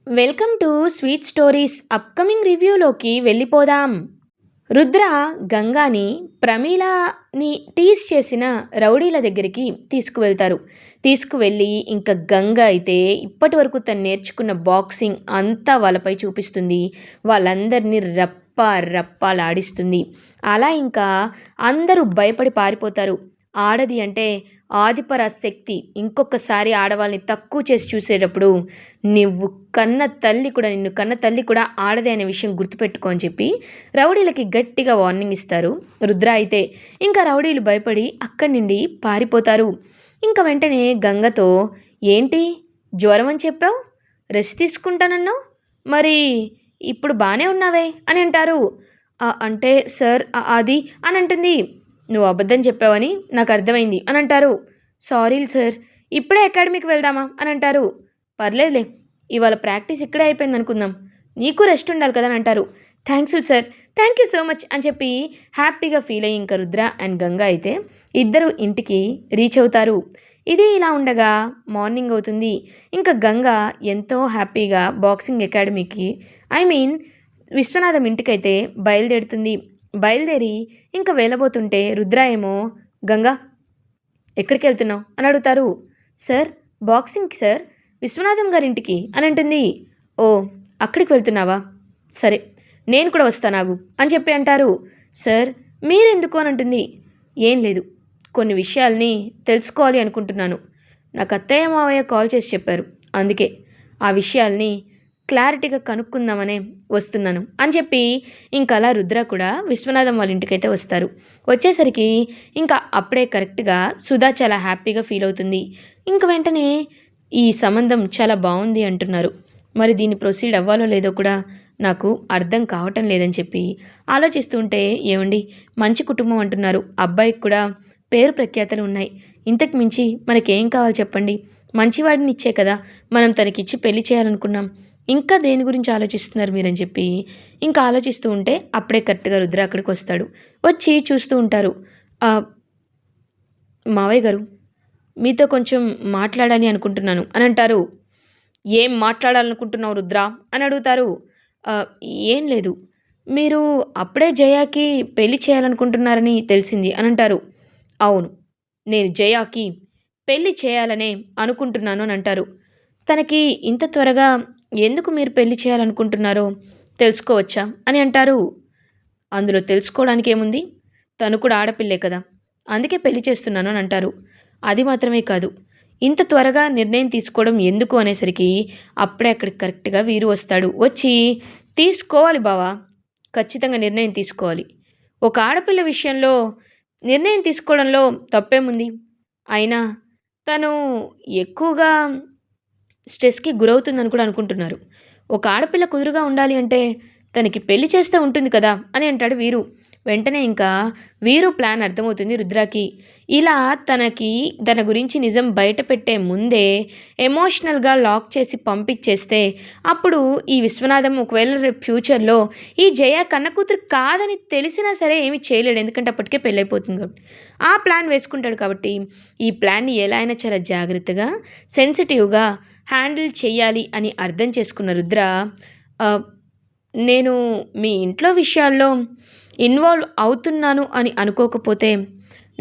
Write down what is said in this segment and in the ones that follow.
Welcome to sweet stories upcoming రివ్యూలోకి వెళ్ళిపోదాం. Rudra గంగాని ప్రమీలాని tease చేసిన రౌడీల దగ్గరికి తీసుకువెళ్తారు. తీసుకువెళ్ళి ఇంకా గంగ అయితే ఇప్పటి వరకు తను నేర్చుకున్న బాక్సింగ్ అంతా వాళ్ళపై చూపిస్తుంది. వాళ్ళందరినీ రప్పాలాడిస్తుంది. అలా ఇంకా అందరూ భయపడి పారిపోతారు. ఆడది అంటే ఆదిపరాశక్తి. ఇంకొకసారి ఆడవాళ్ళని తక్కువ చేసి చూసేటప్పుడు నువ్వు నిన్ను కన్న తల్లి కూడా ఆడదే అనే విషయం గుర్తుపెట్టుకో అని చెప్పి రౌడీలకి గట్టిగా వార్నింగ్ ఇస్తారు. రుద్ర అయితే ఇంకా రౌడీలు భయపడి అక్కడి నుండి పారిపోతారు. ఇంకా వెంటనే గంగతో, ఏంటి జ్వరం అని చెప్పావు, రెస్ట్ తీసుకుంటానన్నావు, మరి ఇప్పుడు బాగానే ఉన్నావే అని అంటారు. అంటే సార్ అది అని అంటుంది. నువ్వు అబద్ధం చెప్పావని నాకు అర్థమైంది అని అంటారు. సారీలు సార్, ఇప్పుడే అకాడమీకి వెళ్దామా అని అంటారు. పర్లేదులే, ఇవాళ ప్రాక్టీస్ ఇక్కడే అయిపోయింది అనుకుందాం, నీకు రెస్ట్ ఉండాలి కదా అని అంటారు. Thanks sir, thank you so much అని చెప్పి హ్యాపీగా ఫీల్ అయ్యి ఇంకా రుద్ర అండ్ గంగా అయితే ఇద్దరు ఇంటికి రీచ్ అవుతారు. ఇది ఇలా ఉండగా మార్నింగ్ అవుతుంది. ఇంకా గంగా ఎంతో హ్యాపీగా బాక్సింగ్ అకాడమీకి విశ్వనాథం ఇంటికైతే బయలుదేరి ఇంకా వెళ్ళబోతుంటే రుద్ర ఏమో, గంగా ఎక్కడికి వెళ్తున్నావు అని అడుగుతారు. సార్ బాక్సింగ్కి సార్, విశ్వనాథం గారింటికి అని అంటుంది. ఓ అక్కడికి వెళ్తున్నావా, సరే నేను కూడా వస్తానాగు అని చెప్పి అంటారు. సార్ మీరెందుకు అని అంటుంది. ఏం లేదు, కొన్ని విషయాల్ని తెలుసుకోవాలి అనుకుంటున్నాను. నాకు అత్తయ్య మావయ్య కాల్ చేసి చెప్పారు, అందుకే ఆ విషయాల్ని క్లారిటీగా కనుక్కుందామనే వస్తున్నాను అని చెప్పి ఇంకా అలా రుద్ర కూడా విశ్వనాథం వాళ్ళ ఇంటికైతే వస్తారు. వచ్చేసరికి ఇంకా అప్పుడే కరెక్ట్గా సుధా చాలా హ్యాపీగా ఫీల్ అవుతుంది. ఇంక వెంటనే ఈ సంబంధం చాలా బాగుంది అంటున్నారు, మరి దీన్ని ప్రొసీడ్ అవ్వాలో లేదో కూడా నాకు అర్థం కావటం లేదని చెప్పి ఆలోచిస్తుంటే, ఏమండి మంచి కుటుంబం అంటున్నారు, అబ్బాయికి కూడా పేరు ప్రఖ్యాతలు ఉన్నాయి, ఇంతకు మించి మనకేం కావాలి చెప్పండి, మంచివాడిని ఇచ్చే కదా మనం తనకిచ్చి పెళ్లి చేయాలనుకున్నాం, ఇంకా దేని గురించి ఆలోచిస్తున్నారు మీరని చెప్పి ఇంకా ఆలోచిస్తూ ఉంటే అప్పుడే కరెక్ట్గా రుద్ర అక్కడికి వస్తాడు. వచ్చి చూస్తూ ఉంటారు. మావయ్య గారు మీతో కొంచెం మాట్లాడాలి అనుకుంటున్నాను అని అంటారు. ఏం మాట్లాడాలనుకుంటున్నావు రుద్ర అని అడుగుతారు. ఏం లేదు, మీరు అప్పుడే జయాకి పెళ్లి చేయాలనుకుంటున్నారని తెలిసింది అని అంటారు. అవును, నేను జయాకి పెళ్లి చేయాలనే అనుకుంటున్నాను అని అంటారు. తనకి ఇంత త్వరగా ఎందుకు మీరు పెళ్లి చేయాలనుకుంటున్నారో తెలుసుకోవచ్చా అని అంటారు. అందులో తెలుసుకోవడానికి ఏముంది, తను కూడా ఆడపిల్లే కదా, అందుకే పెళ్లి చేస్తున్నాను అని అంటారు. అది మాత్రమే కాదు, ఇంత త్వరగా నిర్ణయం తీసుకోవడం ఎందుకు అనేసరికి అప్పుడే అక్కడికి కరెక్ట్గా వీరు వస్తాడు. వచ్చి, తీసుకోవాలి బావా, ఖచ్చితంగా నిర్ణయం తీసుకోవాలి, ఒక ఆడపిల్ల విషయంలో నిర్ణయం తీసుకోవడంలో తప్పేముంది, అయినా తను ఎక్కువగా స్ట్రెస్కి గురవుతుందని కూడా అనుకుంటున్నారు, ఒక ఆడపిల్ల కుదురుగా ఉండాలి అంటే తనకి పెళ్లి చేస్తే ఉంటుంది కదా అని అంటాడు వీరు. వెంటనే ఇంకా వీరు ప్లాన్ అర్థమవుతుంది రుద్రాకి. ఇలా తన గురించి నిజం బయట పెట్టే ముందే ఎమోషనల్గా లాక్ చేసి పంపించేస్తే అప్పుడు ఈ విశ్వనాథం ఒకవేళ రేపు ఫ్యూచర్లో ఈ జయ కన్న కూతురు కాదని తెలిసినా సరే ఏమీ చేయలేడు, ఎందుకంటే అప్పటికే పెళ్ళైపోతుంది కాబట్టి ఆ ప్లాన్ వేసుకుంటాడు. కాబట్టి ఈ ప్లాన్ని ఎలా అయినా చాలా జాగ్రత్తగా సెన్సిటివ్గా హ్యాండిల్ చెయ్యాలి అని అర్థం చేసుకున్న రుద్ర, నేను మీ ఇంట్లో విషయాల్లో ఇన్వాల్వ్ అవుతున్నాను అని అనుకోకపోతే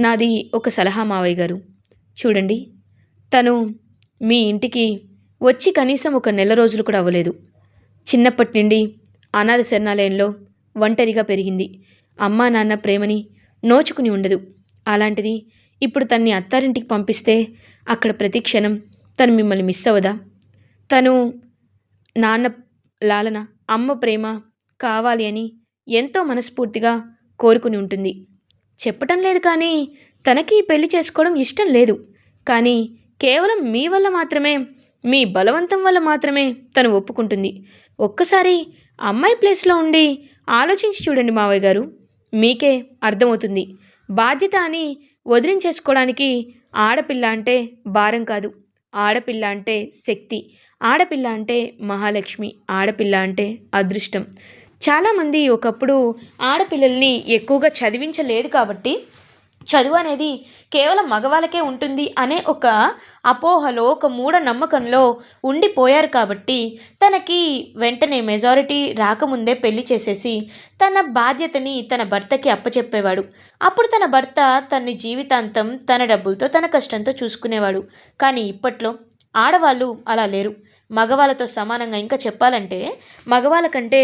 నాది ఒక సలహా మావయ్య గారు. చూడండి, తను మీ ఇంటికి వచ్చి కనీసం ఒక నెల రోజులు కూడా అవ్వలేదు. చిన్నప్పటి నుండి అనాథ శరణాలయంలో ఒంటరిగా పెరిగింది. అమ్మా నాన్న ప్రేమని నోచుకుని ఉండదు. అలాంటిది ఇప్పుడు తన్ని అత్తారింటికి పంపిస్తే అక్కడ ప్రతి క్షణం తను మిమ్మల్ని మిస్ అవ్వదా? తను నాన్న లాలన, అమ్మ ప్రేమ కావాలి అని ఎంతో మనస్ఫూర్తిగా కోరుకుని ఉంటుంది. చెప్పటం లేదు కానీ తనకి పెళ్లి చేసుకోవడం ఇష్టం లేదు. కానీ కేవలం మీ వల్ల మాత్రమే, మీ బలవంతం వల్ల మాత్రమే తను ఒప్పుకుంటుంది. ఒక్కసారి అమ్మాయి ప్లేస్లో ఉండి ఆలోచించి చూడండి మావయ్య గారు, మీకే అర్థమవుతుంది. బాధ్యత అని వదిలించేసుకోవడానికి ఆడపిల్ల అంటే భారం కాదు, ఆడపిల్ల అంటే శక్తి, ఆడపిల్ల అంటే మహాలక్ష్మి, ఆడపిల్ల అంటే అదృష్టం. చాలామంది ఒకప్పుడు ఆడపిల్లల్ని ఎక్కువగా చదివించలేదు కాబట్టి చదువు అనేది కేవలం మగవాళ్ళకే ఉంటుంది అనే ఒక అపోహలో, ఒక మూఢనమ్మకంలో ఉండిపోయారు కాబట్టి తనకి వెంటనే మెజారిటీ రాకముందే పెళ్లి చేసేసి తన బాధ్యతని తన భర్తకి అప్పచెప్పేవాడు. అప్పుడు తన భర్త తన్ని జీవితాంతం తన డబ్బులతో, తన కష్టంతో చూసుకునేవాడు. కానీ ఇప్పట్లో ఆడవాళ్ళు అలా లేరు. మగవాళ్ళతో సమానంగా, ఇంకా చెప్పాలంటే మగవాళ్ళ కంటే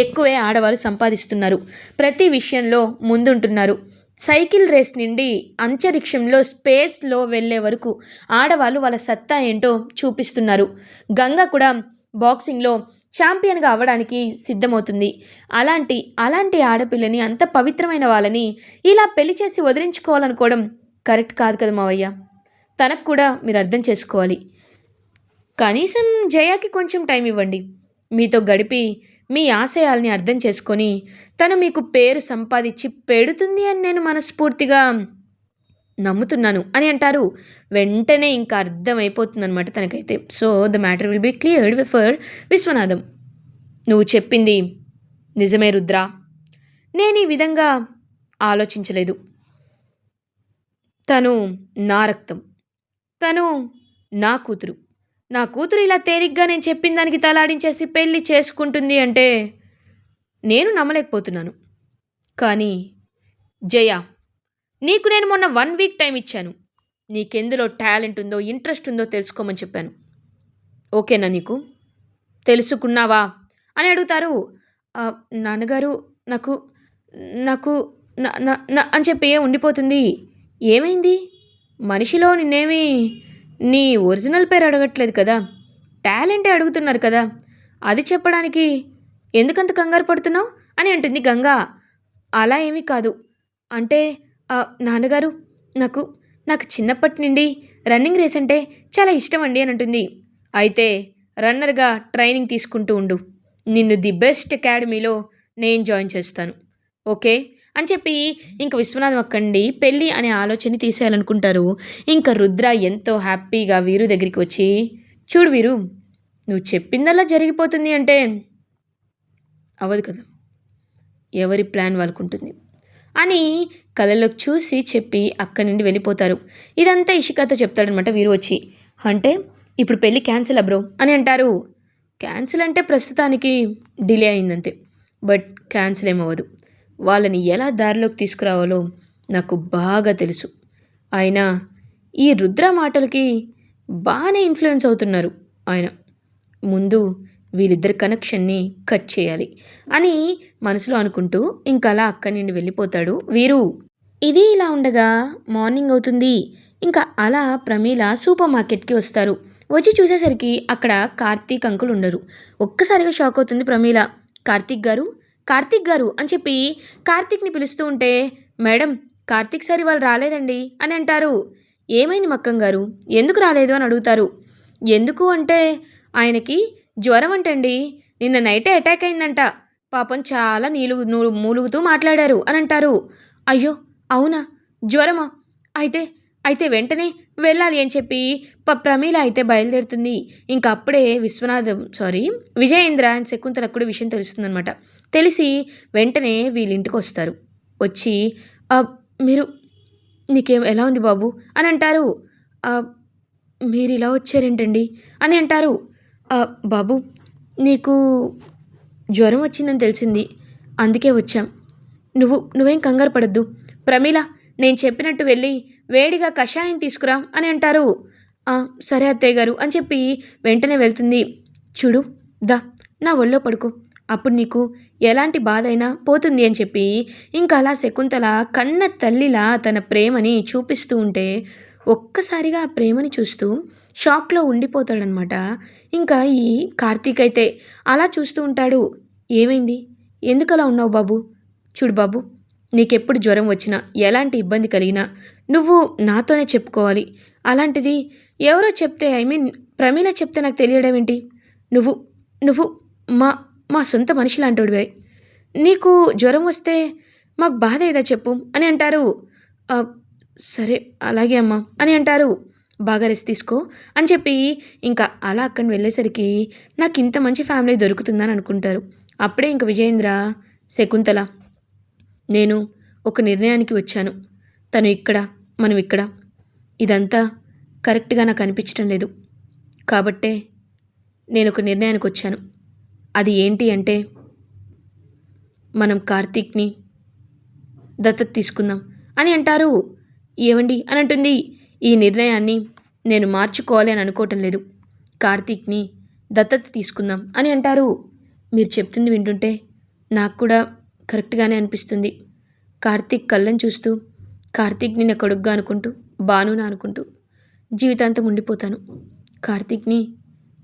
ఎక్కువే ఆడవాళ్ళు సంపాదిస్తున్నారు. ప్రతి విషయంలో ముందుంటున్నారు. సైకిల్ రేస్ నుండి అంతరిక్షంలో స్పేస్లో వెళ్ళే వరకు ఆడవాళ్ళు వాళ్ళ సత్తా ఏంటో చూపిస్తున్నారు. గంగ కూడా బాక్సింగ్లో ఛాంపియన్గా అవ్వడానికి సిద్ధమవుతుంది. అలాంటి అలాంటి ఆడపిల్లని, అంత పవిత్రమైన వాళ్ళని ఇలా పెళ్లి చేసి వదిలించుకోవాలనుకోవడం కరెక్ట్ కాదు కదా మావయ్య. తనకు కూడా మీరు అర్థం చేసుకోవాలి. కనీసం జయాకి కొంచెం టైం ఇవ్వండి. మీతో గడిపి మీ ఆశయాల్ని అర్థం చేసుకొని తను మీకు పేరు సంపాదించి పెడుతుంది అని నేను మనస్ఫూర్తిగా నమ్ముతున్నాను అని అంటారు. వెంటనే ఇంకా అర్థమైపోతుందనమాట తనకైతే. So the matter will be cleared for Viswanatham. నువ్వు చెప్పింది నిజమే రుద్ర. నేను ఈ విధంగా ఆలోచించలేదు. తను నా రక్తం, తను నా కూతురు. నా కూతురు ఇలా తేలిగ్గా నేను చెప్పిన దానికి తలాడించేసి పెళ్లి చేసుకుంటుంది అంటే నేను నమ్మలేకపోతున్నాను. కానీ జయ, నీకు నేను మొన్న 1 వీక్ టైం ఇచ్చాను. నీకెందులో టాలెంట్ ఉందో, ఇంట్రెస్ట్ ఉందో తెలుసుకోమని చెప్పాను. ఓకేనా నీకు? తెలుసుకున్నావా అని అడుగుతారు. నాన్నగారు నాకు నాకు అని చెప్పి ఉండిపోతుంది. ఏమైంది? మనిషిలో నిన్నేమి నీ ఒరిజినల్ పేరు అడగట్లేదు కదా, టాలెంటే అడుగుతున్నారు కదా, అది చెప్పడానికి ఎందుకంత కంగారు పడుతున్నావు అని అంటుంది గంగా. అలా ఏమీ కాదు. అంటే నాన్నగారు, నాకు నాకు చిన్నప్పటి నుండి రన్నింగ్ రేస్ అంటే చాలా ఇష్టం అండి అని అంటుంది. అయితే రన్నర్గా ట్రైనింగ్ తీసుకుంటూ ఉండు. నిన్ను ది బెస్ట్ అకాడమీలో నేను జాయిన్ చేస్తాను, ఓకే అని చెప్పి ఇంక విశ్వనాథం అక్కండి పెళ్ళి అనే ఆలోచన తీసేయాలనుకుంటారు. ఇంకా రుద్ర ఎంతో హ్యాపీగా వీరు దగ్గరికి వచ్చి, చూడు వీరు, నువ్వు చెప్పిందల్లా జరిగిపోతుంది అంటే అవ్వదు కదా, ఎవరి ప్లాన్ వాళ్ళకుంటుంది అని కళ్ళలోకి చూసి చెప్పి అక్కడి నుండి వెళ్ళిపోతారు. ఇదంతా ఇషికాతో చెప్తాడనమాట వీరు వచ్చి. అంటే ఇప్పుడు పెళ్ళి క్యాన్సిల్ బ్రో అని అంటారు. క్యాన్సిల్ అంటే ప్రస్తుతానికి డిలే అయిందంతే, బట్ క్యాన్సిల్ ఏమవ్వదు. వాళ్ళని ఎలా దారిలోకి తీసుకురావాలో నాకు బాగా తెలుసు. ఆయన ఈ రుద్ర మాటలకి బాగానే ఇన్ఫ్లుయెన్స్ అవుతున్నారు. ఆయన ముందు వీళ్ళిద్దరి కనెక్షన్ని కట్ చేయాలి అని మనసులో అనుకుంటూ ఇంకలా అక్కడి నుండి వెళ్ళిపోతాడు వీరు. ఇది ఇలా ఉండగా మార్నింగ్ అవుతుంది. ఇంకా అలా ప్రమీల సూపర్ మార్కెట్కి వస్తారు. వచ్చి చూసేసరికి అక్కడ కార్తీక్ అంకుల్ ఉండరు. ఒక్కసారిగా షాక్ అవుతుంది ప్రమీల. కార్తీక్ గారు, కార్తీక్ గారు అని చెప్పి కార్తీక్ని పిలుస్తూ ఉంటే, మేడం కార్తీక్ సార్ వాళ్ళు రాలేదండి అని అంటారు. ఏమైంది మక్కం గారు, ఎందుకు రాలేదు అని అడుగుతారు. ఎందుకు అంటే ఆయనకి జ్వరం అంటండి, నిన్న నైటే అటాక్ అయిందంట, పాపం చాలా మూలుగుతూ మాట్లాడారు అని అంటారు. అయ్యో అవునా, జ్వరమా, అయితే అయితే వెంటనే వెళ్ళాలి అని చెప్పి ప్రమీల అయితే బయలుదేరుతుంది. ఇంకా అప్పుడే విజయేంద్ర అండ్ శకుంతలకు కూడా విషయం తెలుస్తుందనమాట. తెలిసి వెంటనే వీళ్ళింటికి వస్తారు. వచ్చి మీరు, నీకేం ఎలా ఉంది బాబు అని అంటారు. మీరు ఇలా వచ్చారేంటండి అని అంటారు. బాబు నీకు జ్వరం వచ్చిందని తెలిసింది, అందుకే వచ్చాం. నువ్వేం కంగారు పడద్దు. ప్రమీల, నేను చెప్పినట్టు వెళ్ళి వేడిగా కషాయం తీసుకురా అని అంటారు. సరే అత్తయ్య గారు అని చెప్పి వెంటనే వెళ్తుంది. చూడు, దా నా ఒళ్ళో పడుకో, అప్పుడు నీకు ఎలాంటి బాధ అయినా పోతుంది అని చెప్పి ఇంకా అలా శకుంతల కన్న తల్లిలా తన ప్రేమని చూపిస్తూ ఉంటే ఒక్కసారిగా ఆ ప్రేమని చూస్తూ షాక్లో ఉండిపోతాడనమాట. ఇంకా ఈ కార్తీక్ అయితే అలా చూస్తూ ఉంటాడు. ఏమైంది, ఎందుకు అలా ఉన్నావు బాబు? చూడు బాబు, నీకెప్పుడు జ్వరం వచ్చినా, ఎలాంటి ఇబ్బంది కలిగినా నువ్వు నాతోనే చెప్పుకోవాలి. అలాంటిది ఎవరో చెప్తే, ప్రమీల చెప్తే నాకు తెలియడం ఏంటి? నువ్వు మా మా సొంత మనిషి లాంటివాడివే. నీకు జ్వరం వస్తే మాకు బాధ ఏదా చెప్పు అని అంటారు. సరే అలాగే అమ్మా అని అంటారు. బాగా రెస్ట్ తీసుకో అని చెప్పి ఇంకా అలా అక్కడిని వెళ్ళేసరికి నాకు ఇంత మంచి ఫ్యామిలీ దొరుకుతుందని అనుకుంటారు. అప్పుడే ఇంక విజయేంద్ర, శకుంతల, నేను ఒక నిర్ణయానికి వచ్చాను. తను ఇక్కడ, మనం ఇక్కడ. ఇదంతా కరెక్ట్‌గా నాకు అనిపించటం లేదు. కాబట్టే నేనొక నిర్ణయానికొచ్చాను. అది ఏంటి అంటే, మనం కార్తీక్‌ని దత్తత తీసుకుందాం అని అంటారు. ఏవండి అని అంటుంది, ఈ నిర్ణయాన్ని నేను మార్చుకోవాలి అని అనుకోవటం లేదు. కార్తీక్‌ని దత్తత తీసుకుందాం అని అంటారు. మీరు చెప్తుంది వింటుంటే నాకు కూడా కరెక్ట్‌గానే అనిపిస్తుంది. కార్తీక్ కళ్ళని చూస్తూ, కార్తీక్‌ని నా కొడుకుగా అనుకుంటూ, భానున అనుకుంటూ జీవితాంతం ఉండిపోతాను. కార్తీక్‌ని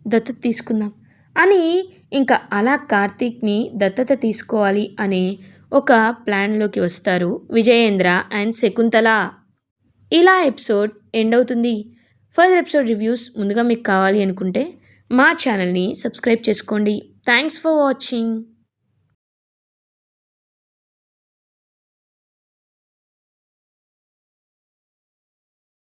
దత్తత తీసుకుందాం అని ఇంకా అలా కార్తీక్‌ని దత్తత తీసుకోవాలి అనే ఒక ప్లాన్‌లోకి వస్తారు విజయేంద్ర అండ్ శకుంతల. ఇలా ఎపిసోడ్ ఎండ్ అవుతుంది. ఫర్దర్ ఎపిసోడ్ రివ్యూస్ ముందుగా మీకు కావాలి అనుకుంటే మా ఛానల్ని సబ్స్క్రైబ్ చేసుకోండి. Thanks for watching.